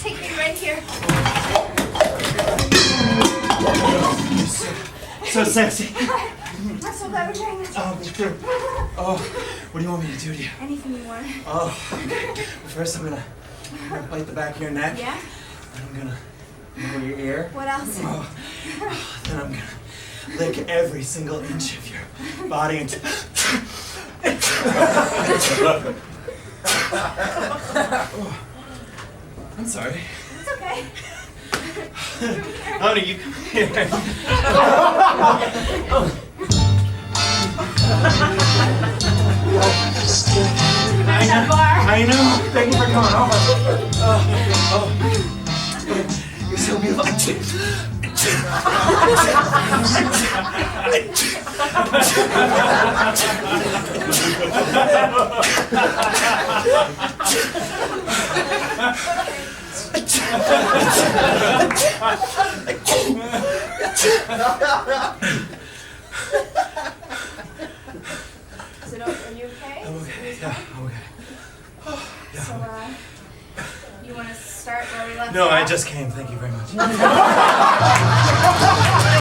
Take me right here. So sexy. I'm so glad we're doing this. Oh, me too. Oh, what do you want me to do to you? Anything you want. Oh, first I'm gonna bite the back of your neck. Yeah? Then I'm gonna over your ear. What else? Oh, then I'm gonna lick every single inch of your body until... I'm sorry. It's okay. Honey, you come here. I know. Thank you for coming over. Oh. You're so beautiful. Are you okay? I'm okay. Yeah, I'm okay. Yeah. So, you want to start where we left No, off? I just came. Thank you very much.